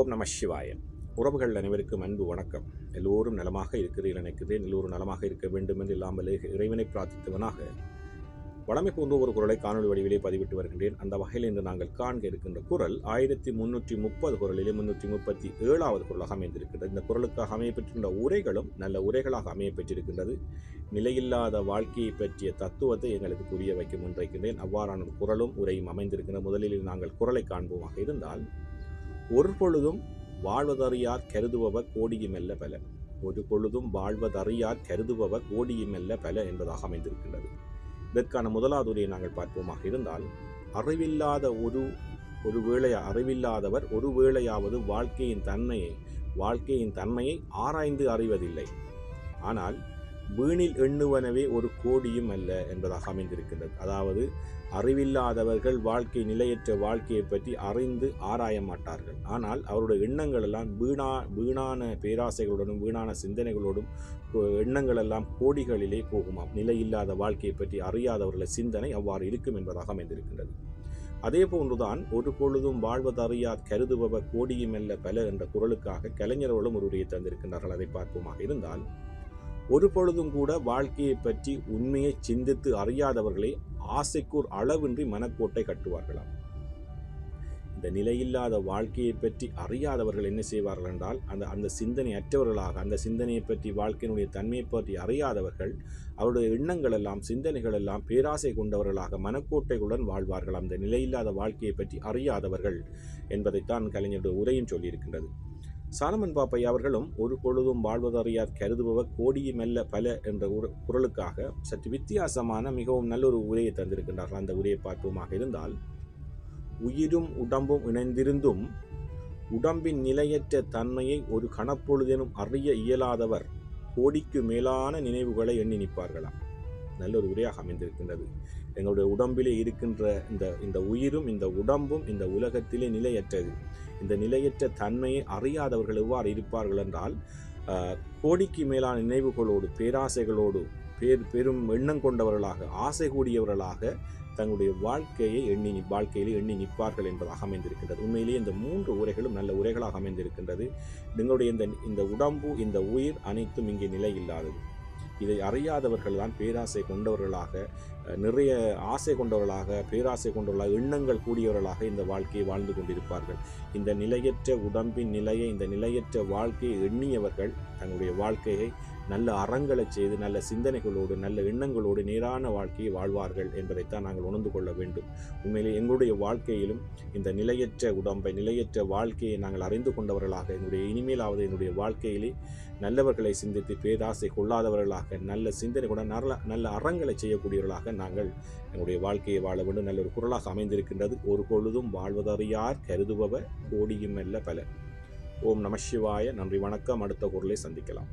ஓம் நம சிவாய. உறவுகள் அனைவருக்கும் அன்பு வணக்கம். எல்லோரும் நலமாக இருக்கிறீர்கள் நினைக்கிறேன். எல்லோரும் நலமாக இருக்க வேண்டும் என்று இல்லாமல் இறைவனை பிரார்த்தித்தவனாக வளமை போன்ற ஒரு குரலை காணொலி வடிவிலே பதிவிட்டு வருகின்றேன். அந்த வகையில் இன்று நாங்கள் காண்க இருக்கின்ற குரல் 1330 குரலிலே 337வது குரலாக அமைந்திருக்கின்றது. இந்த குரலுக்காக அமையப்பெற்றிருந்த உரைகளும் நல்ல உரைகளாக அமையப்பெற்றிருக்கின்றது. நிலையில்லாத வாழ்க்கையை பற்றிய தத்துவத்தை எங்களுக்கு புரிய வைக்க முன்வைக்கின்றேன். அவ்வாறான ஒரு குரலும் உரையும் அமைந்திருக்கின்ற. முதலில் நாங்கள் குரலை காண்போமாக இருந்தால், ஒரு பொழுதும் வாழ்வதறியார் கருதுபவர் கோடியுமெல்ல பல. ஒரு பொழுதும் வாழ்வதறியார் கருதுபவர் கோடியுமெல்ல பல என்பதாக அமைந்திருக்கின்றது. இதற்கான முதலாவது உரையை நாங்கள் பார்ப்போமாக இருந்தால், அறிவில்லாதவர் ஒரு வேளையாவது வாழ்க்கையின் தன்மையை ஆராய்ந்து அறிவதில்லை. ஆனால் வீணில் எண்ணுவனவே ஒரு கோடியும் அல்ல என்பதாக அமைந்திருக்கின்றது. அதாவது அறிவில்லாதவர்கள் நிலையற்ற வாழ்க்கையை பற்றி அறிந்து ஆராய மாட்டார்கள். ஆனால் அவருடைய எண்ணங்கள் எல்லாம் வீணான பேராசைகளுடனும் வீணான சிந்தனைகளோடும் எண்ணங்கள் எல்லாம் கோடிகளிலே போகுமாம். நிலையில்லாத வாழ்க்கையை பற்றி அறியாதவர்கள் சிந்தனை அவ்வாறு இருக்கும் என்பதாக அமைந்திருக்கின்றது. அதே போன்றுதான் ஒரு பொழுதும் வாழ்வதறியார் கருதுபவர் கோடியுமெல்ல பல என்ற குரலுக்காக கலைஞர்களும் ஒரு உரையை தந்திருக்கின்றார்கள். அதை பார்ப்போமாக இருந்தால், ஒரு பொழுதும் கூட வாழ்க்கையை பற்றி உண்மையை சிந்தித்து அறியாதவர்களே ஆசைக்கூர் அளவின்றி மனக்கோட்டை கட்டுவார்களாம். இந்த நிலையில்லாத வாழ்க்கையை பற்றி அறியாதவர்கள் என்ன செய்வார்கள் என்றால், அந்த சிந்தனை அற்றவர்களாக, அந்த சிந்தனையை பற்றி வாழ்க்கையினுடைய தன்மையை பற்றி அறியாதவர்கள் அவருடைய எண்ணங்கள் எல்லாம் சிந்தனைகள் எல்லாம் பேராசை கொண்டவர்களாக மனக்கோட்டைகளுடன் வாழ்வார்கள். அந்த நிலையில்லாத வாழ்க்கையை பற்றி அறியாதவர்கள் என்பதைத்தான் கலைஞருடைய உரையும் சொல்லியிருக்கின்றது. சாலமன் பாப்பையா அவர்களும் ஒரு பொழுதும் வாழ்வதறியார் கருதுபவர் கோடியுமெல்ல பல என்ற குரலுக்காக சற்று வித்தியாசமான மிகவும் நல்ல ஒரு உரையை தந்திருக்கின்றார்கள். அந்த உரையை பார்ப்போமாக இருந்தால், உயிரும் உடம்பும் இணைந்திருந்தும் உடம்பின் நிலையற்ற தன்மையை ஒரு கணப்பொழுதேனும் அறிய இயலாதவர் கோடிக்கு மேலான நினைவுகளை எண்ணி நிற்பார்களாம். நல்ல ஒரு உரையாக அமைந்திருக்கின்றது. எங்களுடைய உடம்பிலே இருக்கின்ற இந்த உயிரும் இந்த உடம்பும் இந்த உலகத்திலே நிலையற்றது. இந்த நிலையற்ற தன்மையை அறியாதவர்கள் எவ்வாறு இருப்பார்கள் என்றால், கோடிக்கு மேலான நினைவுகளோடு பேராசைகளோடு பெரும் எண்ணம் கொண்டவர்களாக ஆசை கூடியவர்களாக தங்களுடைய வாழ்க்கையிலே எண்ணி நிற்பார்கள் என்பதாக அமைந்திருக்கின்றது. உண்மையிலேயே இந்த 3 உரைகளும் நல்ல உரைகளாக அமைந்திருக்கின்றது. எங்களுடைய இந்த உடம்பு இந்த உயிர் அனைத்தும் இங்கே நிலை இல்லாதது. இதை அறியாதவர்கள் தான் பேராசை கொண்டவர்களாக, நிறைய ஆசை கொண்டவர்களாக, பேராசை கொண்டவர்களாக, எண்ணங்கள் கூடியவர்களாக இந்த வாழ்க்கையை வாழ்ந்து கொண்டிருப்பார்கள். இந்த நிலையற்ற உடம்பின் நிலையை, இந்த நிலையற்ற வாழ்க்கையை எண்ணியவர்கள் தங்களுடைய வாழ்க்கையை நல்ல அறங்களை செய்து நல்ல சிந்தனைகளோடு நல்ல எண்ணங்களோடு நேரான வாழ்க்கையை வாழ்வார்கள் என்பதைத்தான் நாங்கள் உணர்ந்து கொள்ள வேண்டும். உண்மையிலே எங்களுடைய வாழ்க்கையிலும் இந்த நிலையற்ற உடம்பை, நிலையற்ற வாழ்க்கையை நாங்கள் அறிந்து கொண்டவர்களாக இனிமேலாவது என்னுடைய வாழ்க்கையிலே நல்லவர்களை சிந்தித்து பேராசை கொள்ளாதவர்களாக, நல்ல சிந்தனைகளுடன் நல்ல அறங்களை செய்யக்கூடியவர்களாக நாங்கள் எங்களுடைய வாழ்க்கையை வாழ வேண்டும். நல்ல ஒரு குரலாக அமைந்திருக்கின்றது. ஒரு பொழுதும் வாழ்வதறியார் கருதுபவர் கோடியுமெல்ல பல. ஓம் நம சிவாய. நன்றி, வணக்கம். அடுத்த குரலை சந்திக்கலாம்.